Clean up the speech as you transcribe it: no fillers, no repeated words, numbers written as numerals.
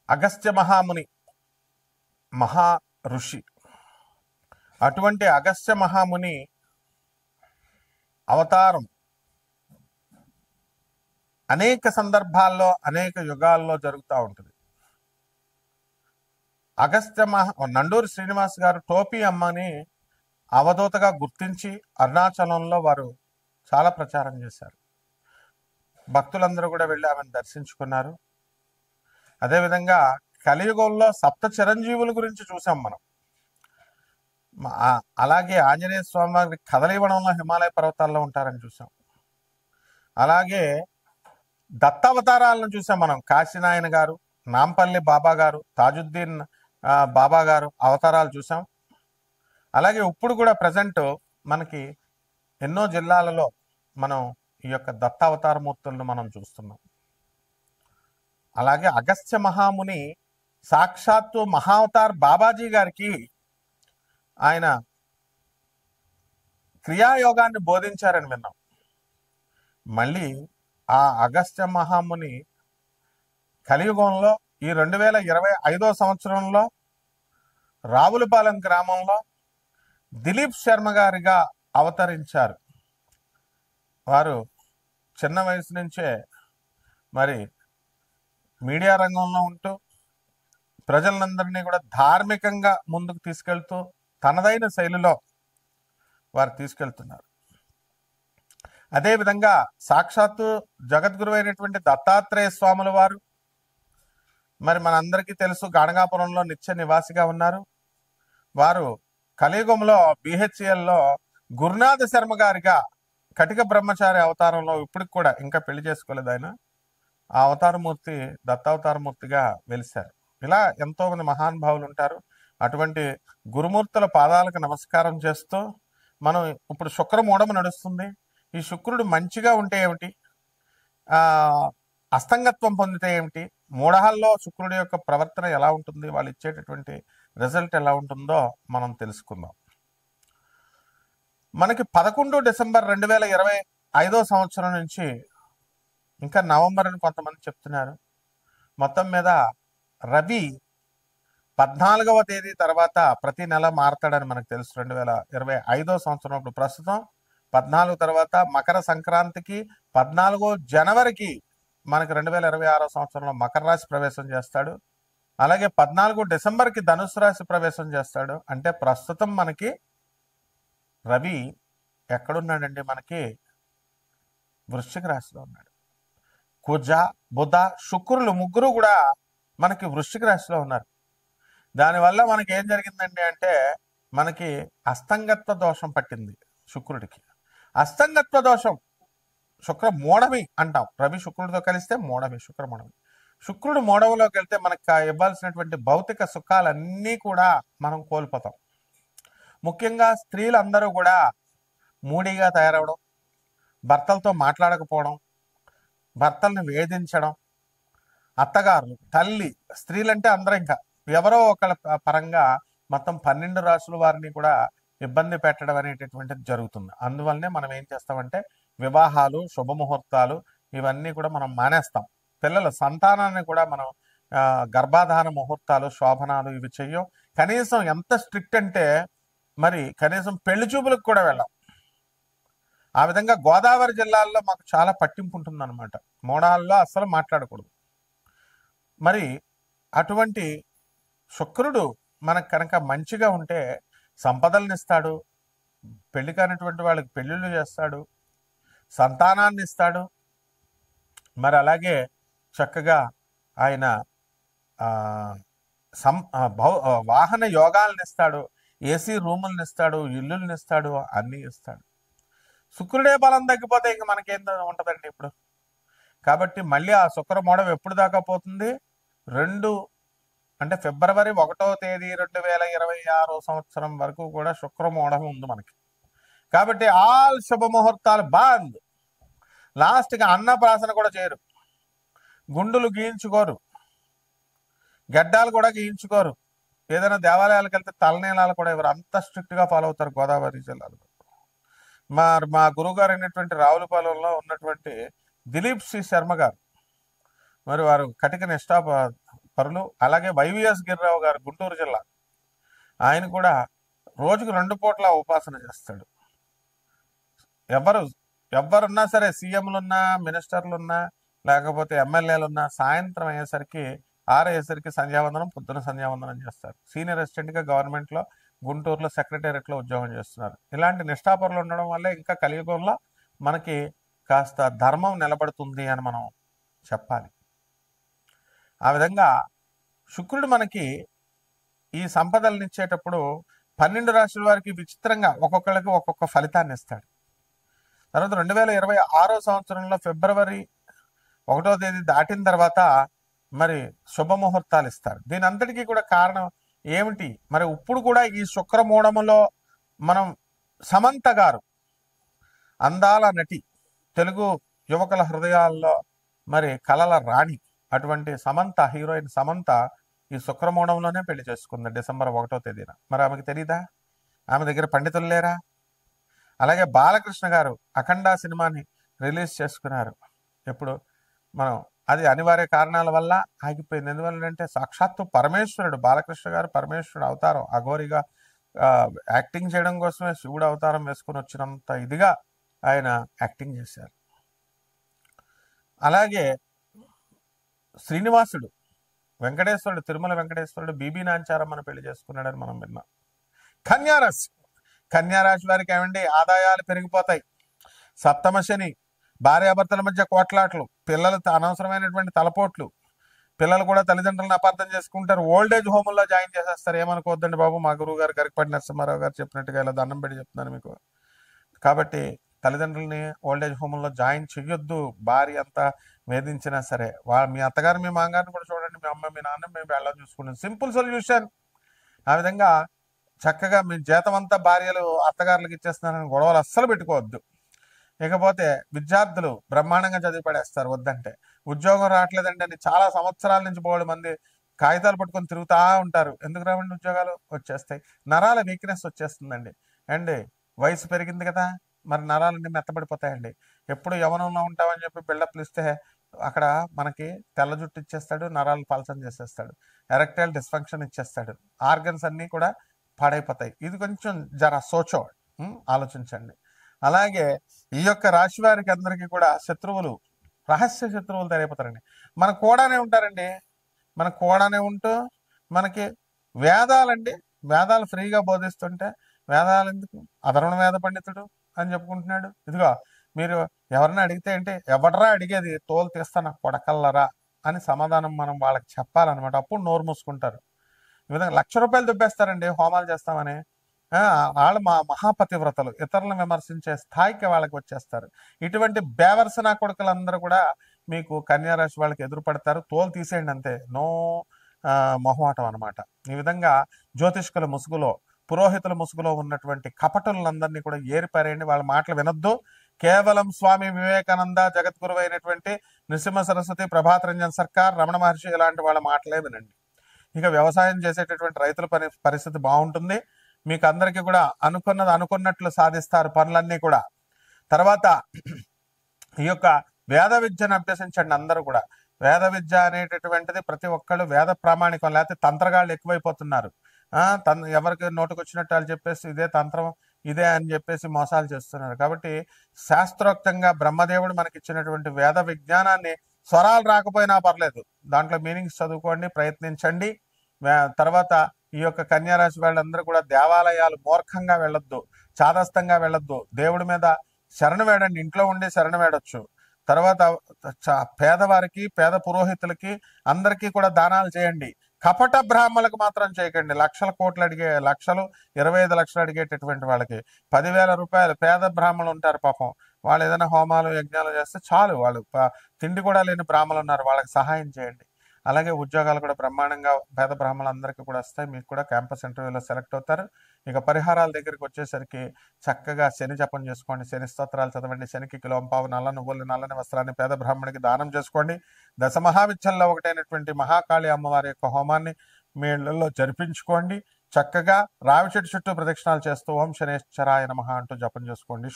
అగస్త్య మహాముని మహా ఋషి. అటువంటి అగస్త్య మహాముని అవతారం అనేక సందర్భాల్లో అనేక యుగాల్లో జరుగుతూ ఉంటుంది. నండూరి శ్రీనివాస్ గారు టోపీ అమ్మని అవధూతగా గుర్తించి అరుణాచలంలో వారు చాలా ప్రచారం చేశారు. భక్తులందరూ కూడా వెళ్ళి ఆమెను దర్శించుకున్నారు. అదేవిధంగా కలియుగంలో సప్త చిరంజీవుల గురించి చూసాం మనం. అలాగే ఆంజనేయ స్వామి వారి కదలివనంలో హిమాలయ పర్వతాల్లో ఉంటారని చూసాం. అలాగే దత్తావతారాలను చూసాం మనం. కాశీనాయన గారు, నాంపల్లి బాబా గారు, తాజుద్దీన్ బాబా గారు అవతారాలు చూసాం. అలాగే ఇప్పుడు కూడా ప్రజెంట్ మనకి ఎన్నో జిల్లాలలో మనం ఈ యొక్క దత్తావతారమూర్తులను మనం చూస్తున్నాం. అలాగే అగస్త్య మహాముని సాక్షాత్తు మహావతార్ బాబాజీ గారికి ఆయన క్రియాయోగాన్ని బోధించారని విన్నాం. మళ్ళీ ఆ అగస్త్య మహాముని కలియుగంలో ఈ 2025 సంవత్సరంలో రావులపాలెం గ్రామంలో దిలీప్ శర్మ గారిగా అవతరించారు. వారు చిన్న వయసు నుంచే మరి మీడియా రంగంలో ఉంటూ ప్రజలందరినీ కూడా ధార్మికంగా ముందుకు తీసుకెళ్తూ తనదైన శైలిలో వారు తీసుకెళ్తున్నారు. అదేవిధంగా సాక్షాత్తు జగద్గురు అయినటువంటి దత్తాత్రేయ స్వాముల వారు మరి మనందరికీ తెలుసు గాణగాపురంలో నిత్య నివాసిగా ఉన్నారు. వారు కలియుగంలో BHCLలో గురునాథ శర్మ గారిగా కటిక బ్రహ్మచారి అవతారంలో ఇప్పటికి కూడా ఇంకా పెళ్లి చేసుకోలేదు ఆయన. ఆ అవతారమూర్తి దత్తావతారమూర్తిగా వెలిశారు. ఇలా ఎంతో మంది మహానుభావులు ఉంటారు. అటువంటి గురుమూర్తుల పాదాలకు నమస్కారం చేస్తూ మనం ఇప్పుడు శుక్రమూఢము నడుస్తుంది. ఈ శుక్రుడు మంచిగా ఉంటే ఏమిటి, అస్తంగత్వం పొందితే ఏమిటి, మూఢాల్లో శుక్రుడి యొక్క ప్రవర్తన ఎలా ఉంటుంది, వాళ్ళు ఇచ్చేటటువంటి రిజల్ట్ ఎలా ఉంటుందో మనం తెలుసుకుందాం. మనకి 11 డిసెంబర్ 2025 సంవత్సరం నుంచి ఇంకా నవంబర్ అని కొంతమంది చెప్తున్నారు. మొత్తం మీద రవి 14వ తేదీ తర్వాత ప్రతి నెల మారతాడని మనకు తెలుసు. 2025 సంవత్సరం ఇప్పుడు ప్రస్తుతం 14 తర్వాత మకర సంక్రాంతికి 14 జనవరికి మనకి 2026 సంవత్సరంలో మకర రాశి ప్రవేశం చేస్తాడు. అలాగే 14 డిసెంబర్కి ధనుసు రాశి ప్రవేశం చేస్తాడు. అంటే ప్రస్తుతం మనకి రవి ఎక్కడున్నాడండి, మనకి వృశ్చిక రాశిలో ఉన్నాడు. కుజ, బుధ, శుక్రులు ముగ్గురు కూడా మనకి వృశ్చిక రాశిలో ఉన్నారు. దానివల్ల మనకి ఏం జరిగిందండి అంటే మనకి అస్తంగత్వ దోషం పట్టింది శుక్రుడికి. అస్తంగత్వ దోషం శుక్ర మూఢమి అంటాం. రవి శుక్రుడితో కలిస్తే మూఢమి, శుక్ర మూఢమి. శుక్రుడు మూఢంలోకి వెళ్తే మనకు ఇవ్వాల్సినటువంటి భౌతిక సుఖాలన్నీ కూడా మనం కోల్పోతాం. ముఖ్యంగా స్త్రీలందరూ కూడా మూడీగా తయారవడం, భర్తలతో మాట్లాడకపోవడం, భర్తల్ని వేధించడం, అత్తగారు, తల్లి, స్త్రీలంటే అందరూ ఇంకా ఎవరో ఒకళ్ళ పరంగా మొత్తం 12 రాసుల వారిని కూడా ఇబ్బంది పెట్టడం అనేటటువంటిది జరుగుతుంది. అందువల్లనే మనం ఏం చేస్తామంటే వివాహాలు, శుభముహూర్తాలు ఇవన్నీ కూడా మనం మానేస్తాం. పిల్లల సంతానాన్ని కూడా మనం గర్భాధాన ముహూర్తాలు, శోభనాలు ఇవి చెయ్యం. కనీసం ఎంత స్ట్రిక్ట్ అంటే మరి కనీసం పెళ్లి చూపులకు కూడా వెళ్ళాం. ఆ విధంగా గోదావరి జిల్లాల్లో మాకు చాలా పట్టింపు ఉంటుందన్నమాట. మోడాల్లో అస్సలు మాట్లాడకూడదు. మరి అటువంటి శుక్రుడు మనకు కనుక మంచిగా ఉంటే సంపదలను ఇస్తాడు, పెళ్లి కానిటువంటి వాళ్ళకి పెళ్లిళ్ళు చేస్తాడు, సంతానాన్ని ఇస్తాడు. మరి అలాగే చక్కగా ఆయన వాహన యోగాలను ఇస్తాడు, ఏసీ రూములను ఇస్తాడు, ఇల్లులను ఇస్తాడు, అన్నీ ఇస్తాడు. శుక్రుడే బలం తగ్గిపోతే ఇంక మనకేం ఉంటుందండి ఇప్పుడు. కాబట్టి మళ్ళీ ఆ శుక్రమూఢం ఎప్పుడు దాకా పోతుంది? ఫిబ్రవరి 1వ తేదీ 2026 సంవత్సరం వరకు కూడా శుక్రమూఢం ఉంది మనకి. కాబట్టి ఆల్ శుభముహూర్తాలు బంద్. లాస్ట్గా అన్నప్రాసన కూడా చేయరు, గుండులు గీయించుకోరు, గడ్డాలు కూడా గీయించుకోరు. ఏదైనా దేవాలయాలకు వెళ్తే తలనీలాలు కూడా ఎవరు అంత స్ట్రిక్ట్గా ఫాలో అవుతారు గోదావరి జిల్లాలో. మా గురువుగారు అయినటువంటి రావులపాలెంలో ఉన్నటువంటి దిలీప్ సి శర్మ గారు, మరి వారు కటిక నిష్ఠా పరులు. అలాగే వైవిఎస్ గిరిరావు గారు గుంటూరు జిల్లా, ఆయన కూడా రోజుకు 2 పూట్ల ఉపాసన చేస్తాడు. ఎవరున్నా సరే, సీఎంలున్నా, మినిస్టర్లున్నా, లేకపోతే ఎమ్మెల్యేలున్నా, సాయంత్రం అయ్యేసరికి 6 అయ్యేసరికి సంధ్యావందనం, పొద్దున సంధ్యావందనం చేస్తారు. సీనియర్ అసిస్టెంట్గా గవర్నమెంట్లో గుంటూరులో సెక్రటేరియట్లో ఉద్యోగం చేస్తున్నారు. ఇలాంటి నిష్ఠాపరులు ఉండడం వల్లే ఇంకా కలియుగంలో మనకి కాస్త ధర్మం నిలబడుతుంది అని మనం చెప్పాలి. ఆ విధంగా శుక్రుడు మనకి ఈ సంపదలను ఇచ్చేటప్పుడు 12 రాశుల వారికి విచిత్రంగా ఒక్కొక్కరికి ఒక్కొక్క ఫలితాన్ని ఇస్తాడు. తర్వాత 2026 సంవత్సరంలో ఫిబ్రవరి 1వ తేదీ దాటిన తర్వాత మరి శుభముహూర్తాలు ఇస్తారు. దీని అంతటికీ కూడా కారణం ఏమిటి? మరి ఇప్పుడు కూడా ఈ శుక్రమూఢములో మనం సమంత గారు, అందాల నటి, తెలుగు యువకుల హృదయాల్లో మరి కలల రాణి, అటువంటి సమంత, హీరోయిన్ సమంత ఈ శుక్రమూఢంలోనే పెళ్లి చేసుకుంది డిసెంబర్ 1వ తేదీన. మరి ఆమెకు తెలీదా? ఆమె దగ్గర పండితులు లేరా? అలాగే బాలకృష్ణ గారు అఖండ సినిమాని రిలీజ్ చేసుకున్నారు. ఎప్పుడు మనం అది అనివార్య కారణాల వల్ల ఆగిపోయింది. ఎందువల్లంటే సాక్షాత్తు పరమేశ్వరుడు, బాలకృష్ణ గారు పరమేశ్వరుడు అవతారం, అఘోరిగా యాక్టింగ్ చేయడం కోసమే శివుడు అవతారం వేసుకుని వచ్చినంత ఇదిగా ఆయన యాక్టింగ్ చేశారు. అలాగే శ్రీనివాసుడు, వెంకటేశ్వరుడు, తిరుమల వెంకటేశ్వరుడు బీబీ నాంచారమ్మను పెళ్లి చేసుకున్నాడని మనం విన్నాం. కన్యారాశి వారికి ఏమండి, ఆదాయాలు పెరిగిపోతాయి. సప్తమ శని, భార్యాభర్తల మధ్య కోట్లాట్లు, పిల్లలు అనవసరమైనటువంటి తలపోట్లు, పిల్లలు కూడా తల్లిదండ్రులను అపార్థం చేసుకుంటారు. ఓల్డేజ్ హోముల్లో జాయిన్ చేసేస్తారు. ఏమనుకోవద్దండి బాబు, మా గురువు గారు గరికపాటి నరసింహారావు గారు చెప్పినట్టుగా ఇలా దండం పెట్టి చెప్తున్నాను మీకు. కాబట్టి తల్లిదండ్రులని ఓల్డేజ్ హోముల్లో జాయిన్ చెయ్యొద్దు. భార్య అంతా వేధించినా సరే, మీ అత్తగారు మీ మామగారిని కూడా చూడండి, మీ అమ్మ మీ నాన్న మేము వెళ్ళని చూసుకుంటాం. Simple solution. ఆ విధంగా చక్కగా మీ జీతం అంతా భార్యలు అత్తగారులకు ఇచ్చేస్తున్నారని గొడవలు అస్సలు పెట్టుకోవద్దు. ఇకపోతే విద్యార్థులు బ్రహ్మాండంగా చదివి పడేస్తారు వద్దంటే. ఉద్యోగం రావట్లేదండి అని చాలా సంవత్సరాల నుంచి బోడు మంది కాగితాలు పట్టుకొని తిరుగుతూ ఉంటారు. ఎందుకు రావండి ఉద్యోగాలు? వచ్చేస్తాయి. నరాల వీక్నెస్ వచ్చేస్తుందండి. అండి వయసు పెరిగింది కదా, మరి నరాలన్నీ మెత్తబడిపోతాయండి. ఎప్పుడు యవనంలో ఉంటామని చెప్పి బిల్డప్లు ఇస్తే అక్కడ మనకి తెల్ల జుట్టు ఇచ్చేస్తాడు, నరాలు పలసం చేసేస్తాడు, ఎరెక్టైల్ డిస్ఫంక్షన్ ఇచ్చేస్తాడు, ఆర్గన్స్ అన్నీ కూడా పాడైపోతాయి. ఇది కొంచెం జర సోచో ఆలోచించండి. అలాగే ఈ యొక్క రాశి వారికి అందరికీ కూడా శత్రువులు, రహస్య శత్రువులు తయారైపోతారండి. మన కూడానే ఉంటారండి. మన కూడానే ఉంటూ మనకి వేదాలండి, వేదాలు ఫ్రీగా బోధిస్తుంటే వేదాలు ఎందుకు, అధర్వణ వేద పండితుడు అని చెప్పుకుంటున్నాడు. ఇదిగో మీరు ఎవరన్నా అడిగితే అంటే, ఎవడరా అడిగేది, తోలు తీస్తా నాకు కొడకల్లరా అని సమాధానం మనం వాళ్ళకి చెప్పాలన్నమాట. అప్పుడు నోరు మూసుకుంటారు. ఈ విధంగా 1,00,000 రూపాయలు దుబ్బేస్తారండి హోమాలు చేస్తామని. వాళ్ళు మహాపతివ్రతలు, ఇతరులను విమర్శించే స్థాయికి వాళ్ళకి వచ్చేస్తారు. ఇటువంటి బేవర్సన కొడుకులందరూ కూడా మీకు కన్యారాశి వాళ్ళకి ఎదురుపడతారు. తోలు తీసేయండి అంతే, నో మొహమాటం అనమాట. ఈ విధంగా జ్యోతిష్కుల ముసుగులో, పురోహితుల ముసుగులో ఉన్నటువంటి కపటులందరినీ కూడా ఏరిపారేయండి. వాళ్ళ మాటలు వినొద్దు. కేవలం స్వామి వివేకానంద, జగద్గురువు అయినటువంటి నృసింహ సరస్వతి, ప్రభాత్ రంజన్ సర్కార్, రమణ మహర్షి ఇలాంటి వాళ్ళ మాటలే వినండి. ఇక వ్యవసాయం చేసేటటువంటి రైతుల పరిస్థితి బాగుంటుంది. మీకు అందరికీ కూడా అనుకున్నది అనుకున్నట్లు సాధిస్తారు పనులన్నీ కూడా. తర్వాత ఈ యొక్క వేద విద్యను అభ్యసించండి అందరూ కూడా. వేద విద్య అనేటటువంటిది ప్రతి ఒక్కళ్ళు వేద ప్రామాణికం, లేకపోతే తంత్రగాళ్ళు ఎక్కువైపోతున్నారు. ఎవరికి నోటుకు వచ్చినట్టు వాళ్ళు చెప్పేసి ఇదే తంత్రం ఇదే అని చెప్పేసి మోసాలు చేస్తున్నారు. కాబట్టి శాస్త్రోక్తంగా బ్రహ్మదేవుడు మనకిచ్చినటువంటి వేద విజ్ఞానాన్ని, స్వరాలు రాకపోయినా పర్లేదు, దాంట్లో మీనింగ్స్ చదువుకోండి, ప్రయత్నించండి. తర్వాత ఈ యొక్క కన్యారాశి వాళ్ళందరూ కూడా దేవాలయాలు మూర్ఖంగా వెళ్ళొద్దు, చాదస్తంగా వెళ్ళొద్దు. దేవుడి మీద శరణ వేడండి, ఇంట్లో ఉండి శరణ వేడొచ్చు. తర్వాత పేదవారికి, పేద పురోహితులకి అందరికీ కూడా దానాలు చేయండి. కపట బ్రాహ్మణులకు మాత్రం చేయకండి. లక్షల కోట్లు అడిగే, 25 లక్షలు అడిగేటటువంటి వాళ్ళకి 10,000 రూపాయలు. పేద బ్రాహ్మణులు ఉంటారు పాపం, వాళ్ళు ఏదైనా హోమాలు యజ్ఞాలు చేస్తే చాలు, వాళ్ళు తిండి కూడా లేని బ్రాహ్మణులు ఉన్నారు, వాళ్ళకి సహాయం చేయండి. అలాగే ఉద్యోగాలు కూడా బ్రహ్మాండంగా పేద బ్రాహ్మణులందరికీ కూడా వస్తాయి. మీకు కూడా క్యాంపస్ ఇంటర్వ్యూలో సెలెక్ట్ అవుతారు. ఇక పరిహారాల దగ్గరికి వచ్చేసరికి చక్కగా శని జపం చేసుకోండి, శని స్తోత్రాలు చదవండి, శనికి కిలోంపావు నల్ల నువ్వులు, నల్లని వస్త్రాన్ని పేద బ్రాహ్మణికి దానం చేసుకోండి. దశమహావిద్యల్లో ఒకటైనటువంటి మహాకాళి అమ్మవారి యొక్క హోమాన్ని మీ ఇళ్లలో జరిపించుకోండి. చక్కగా రావి చెట్టు చుట్టూ ప్రదక్షిణాలు చేస్తూ ఓం శనేశ్వరాయ నమః అంటూ జపం చేసుకోండి.